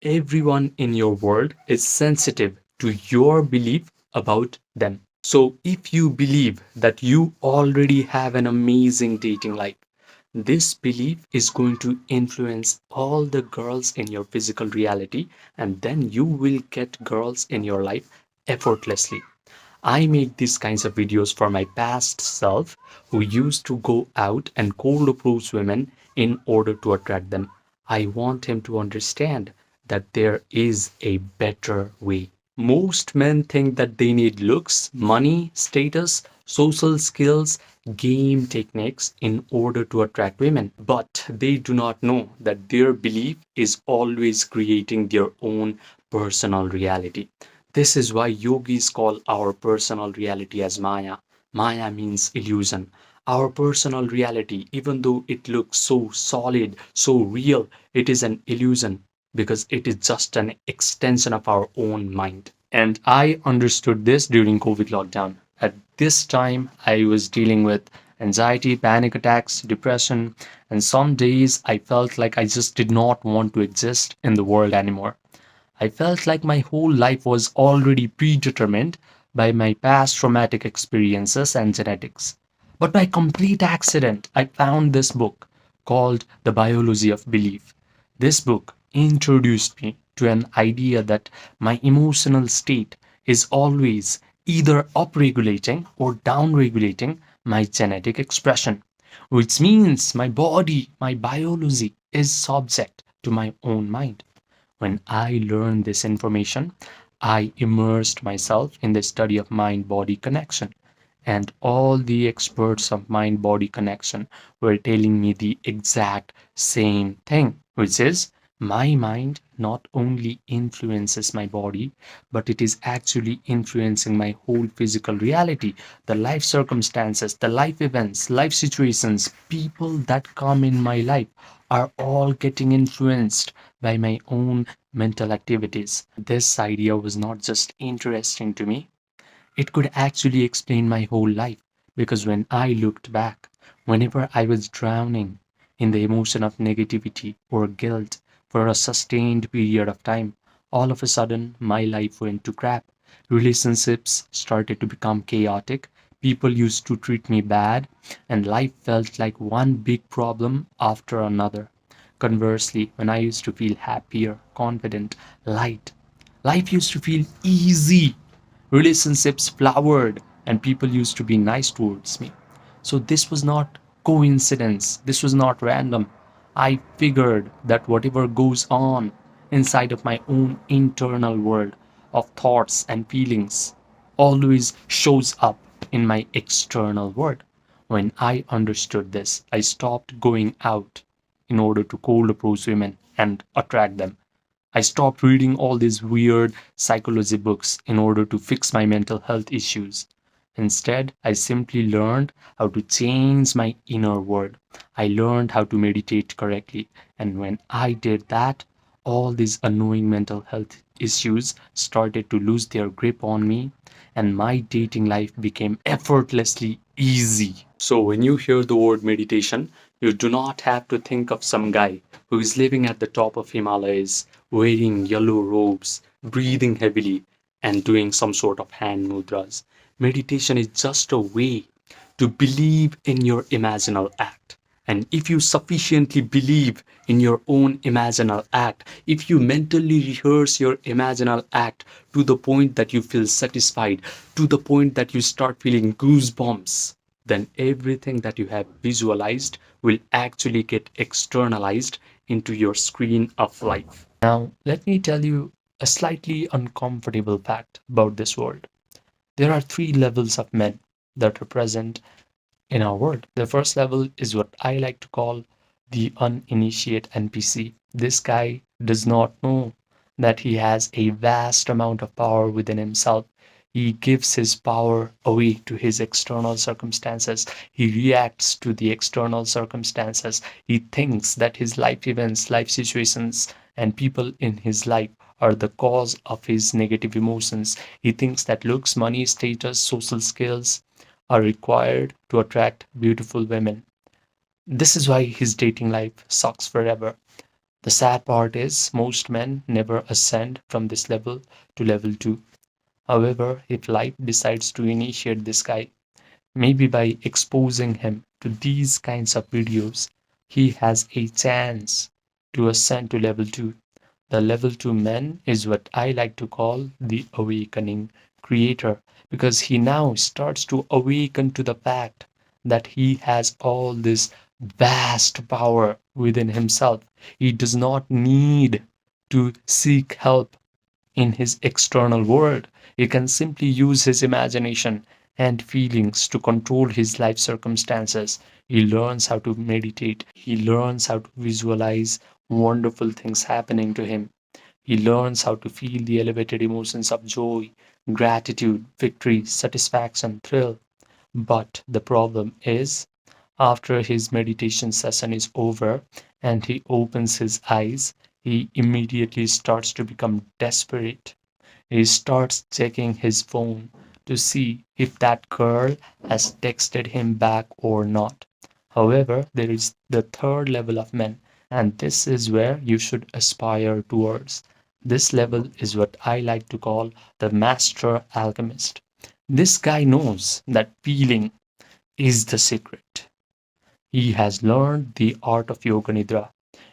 Everyone in your world is sensitive to your belief about them. So if you believe that you already have an amazing dating life, this belief is going to influence all the girls in your physical reality, and then you will get girls in your life effortlessly. I make these kinds of videos for my past self who used to go out and cold approach women in order to attract them. I want him to understand that there is a better way. Most men think that they need looks, money, status, social skills, game techniques in order to attract women. But they do not know that their belief is always creating their own personal reality. This is why yogis call our personal reality as Maya. Maya means illusion. Our personal reality, even though it looks so solid, so real, it is an illusion because it is just an extension of our own mind. And I understood this during COVID lockdown. At this time, I was dealing with anxiety, panic attacks, depression, and some days I felt like I just did not want to exist in the world anymore. I felt like my whole life was already predetermined by my past traumatic experiences and genetics. But by complete accident, I found this book called The Biology of Belief. This book introduced me to an idea that my emotional state is always either upregulating or downregulating my genetic expression, which means my body, my biology is subject to my own mind. When I learned this information, I immersed myself in the study of mind body connection. And all the experts of mind body connection were telling me the exact same thing, which is my mind not only influences my body, but it is actually influencing my whole physical reality, the life circumstances, the life events, life situations, people that come in my life are all getting influenced by my own mental activities. This idea was not just interesting to me, it could actually explain my whole life. Because when I looked back, whenever I was drowning in the emotion of negativity or guilt for a sustained period of time, all of a sudden my life went to crap. Relationships started to become chaotic. People used to treat me bad, and life felt like one big problem after another. Conversely, when I used to feel happier, confident, light, life used to feel easy. Relationships flowered, and people used to be nice towards me. So this was not coincidence, this was not random. I figured that whatever goes on inside of my own internal world of thoughts and feelings always shows up in my external world. When I understood this, I stopped going out in order to cold approach women and attract them. I stopped reading all these weird psychology books in order to fix my mental health issues. Instead, I simply learned how to change my inner world. I learned how to meditate correctly. And when I did that, all these annoying mental health issues started to lose their grip on me, and my dating life became effortlessly easy. So, when you hear the word meditation, you do not have to think of some guy who is living at the top of Himalayas, wearing yellow robes, breathing heavily, and doing some sort of hand mudras. Meditation is just a way to believe in your imaginal act. And if you sufficiently believe in your own imaginal act, if you mentally rehearse your imaginal act to the point that you feel satisfied, to the point that you start feeling goosebumps, then everything that you have visualized will actually get externalized into your screen of life. Now, let me tell you a slightly uncomfortable fact about this world. There are three levels of men that represent in our world. The first level is what I like to call the uninitiate NPC. This guy does not know that he has a vast amount of power within himself. He gives his power away to his external circumstances. He reacts to the external circumstances. He thinks that his life events, life situations, and people in his life are the cause of his negative emotions. He thinks that looks, money, status, social skills are required to attract beautiful women. This is why his dating life sucks forever. The sad part is most men never ascend from this level to level 2. However, if life decides to initiate this guy, maybe by exposing him to these kinds of videos, he has a chance to ascend to level 2. The level 2 man is what I like to call the awakening creator, because he now starts to awaken to the fact that he has all this vast power within himself. He does not need to seek help in his external world. He can simply use his imagination and feelings to control his life circumstances. He learns how to meditate. He learns how to visualize wonderful things happening to him. He learns how to feel the elevated emotions of joy, gratitude, victory, satisfaction, thrill. But the problem is, after his meditation session is over and he opens his eyes, he immediately starts to become desperate. He starts checking his phone to see if that girl has texted him back or not. However, there is the third level of men, and this is where you should aspire towards. This level is what I like to call the master alchemist. This guy knows that feeling is the secret. He has learned the art of Yoga Nidra.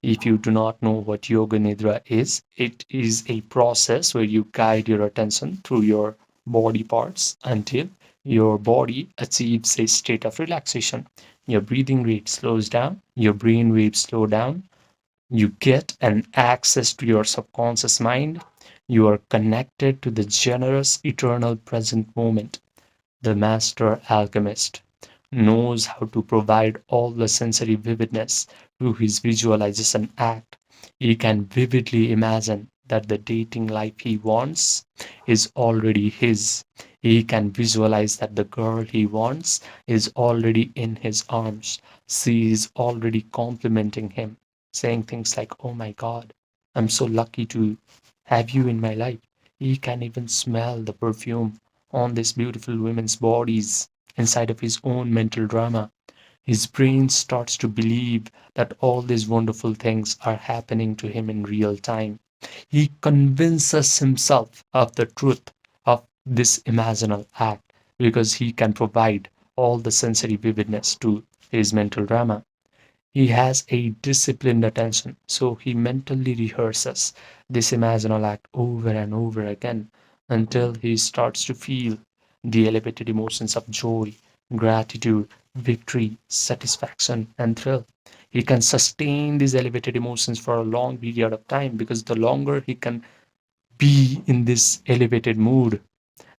If you do not know what Yoga Nidra is, it is a process where you guide your attention through your body parts until your body achieves a state of relaxation. Your breathing rate slows down, your brain waves slow down, you get an access to your subconscious mind, you are connected to the generous, eternal present moment. The master alchemist knows how to provide all the sensory vividness to his visualization act. He can vividly imagine that the dating life he wants is already his. He can visualize that the girl he wants is already in his arms. She is already complimenting him, saying things like, "Oh my God, I'm so lucky to have you in my life." He can even smell the perfume on these beautiful women's bodies inside of his own mental drama. His brain starts to believe that all these wonderful things are happening to him in real time. He convinces himself of the truth of this imaginal act because he can provide all the sensory vividness to his mental drama. He has a disciplined attention, so he mentally rehearses this imaginal act over and over again until he starts to feel the elevated emotions of joy, gratitude, victory, satisfaction, and thrill. He can sustain these elevated emotions for a long period of time because the longer he can be in this elevated mood,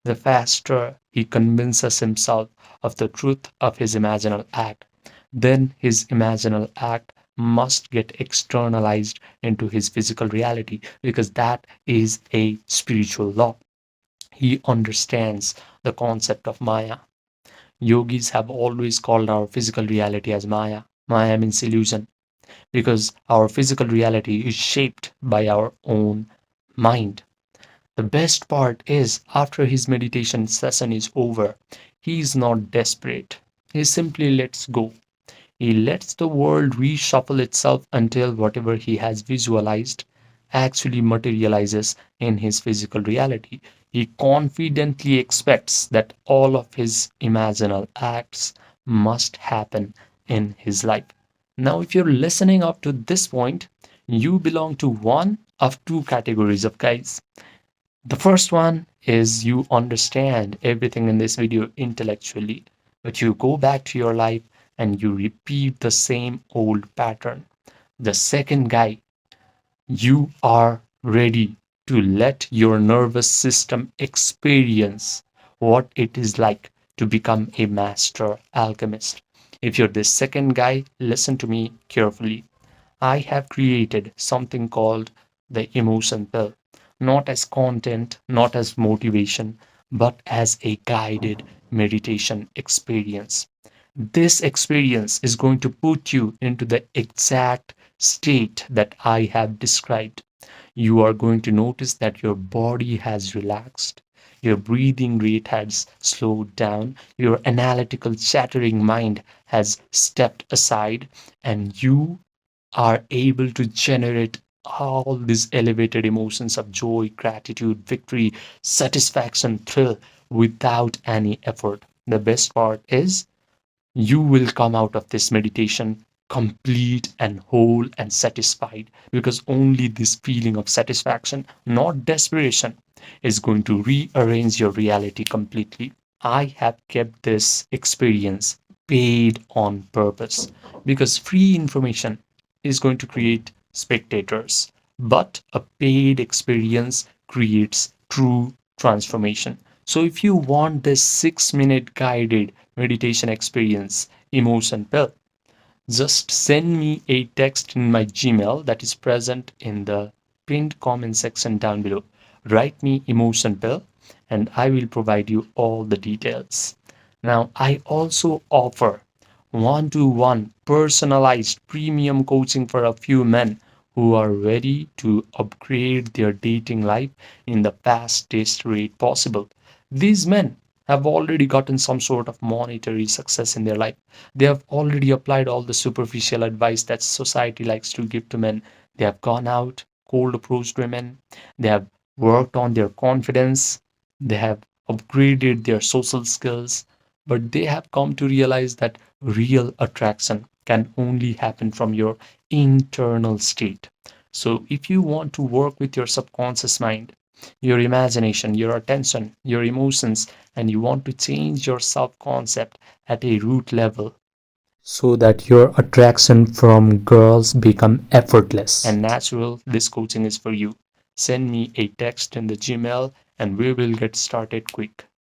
the faster he convinces himself of the truth of his imaginal act. Then his imaginal act must get externalized into his physical reality because that is a spiritual law. He understands the concept of Maya. Yogis have always called our physical reality as Maya. Maya means illusion because our physical reality is shaped by our own mind. The best part is, after his meditation session is over, he is not desperate. He simply lets go. He lets the world reshuffle itself until whatever he has visualized actually materializes in his physical reality. He confidently expects that all of his imaginal acts must happen in his life. Now, if you're listening up to this point, you belong to one of two categories of guys. The first one is you understand everything in this video intellectually, but you go back to your life and you repeat the same old pattern. The second guy, you are ready to let your nervous system experience what it is like to become a master alchemist. If you're the second guy, listen to me carefully. I have created something called the emotion pill, not as content, not as motivation, but as a guided meditation experience. This experience is going to put you into the exact state that I have described. You are going to notice that your body has relaxed, your breathing rate has slowed down, your analytical, chattering mind has stepped aside, and you are able to generate all these elevated emotions of joy, gratitude, victory, satisfaction, thrill without any effort. The best part is you will come out of this meditation complete and whole and satisfied, because only this feeling of satisfaction, not desperation, is going to rearrange your reality completely. I have kept this experience paid on purpose, because free information is going to create spectators, but a paid experience creates true transformation. So, if you want this 6-minute guided meditation experience, emotion pill, just send me a text in my Gmail that is present in the pinned comment section down below. Write me emotion pill and I will provide you all the details. Now, I also offer one-to-one personalized premium coaching for a few men who are ready to upgrade their dating life in the fastest rate possible. These men have already gotten some sort of monetary success in their life. They have already applied all the superficial advice that society likes to give to men. They have gone out, cold approached women. They have worked on their confidence. They have upgraded their social skills. But they have come to realize that real attraction can only happen from your internal state. So, if you want to work with your subconscious mind, your imagination, your attention, your emotions, and you want to change your self concept at a root level so that your attraction from girls become effortless and natural, this coaching is for you. Send me a text in the Gmail and we will get started quick.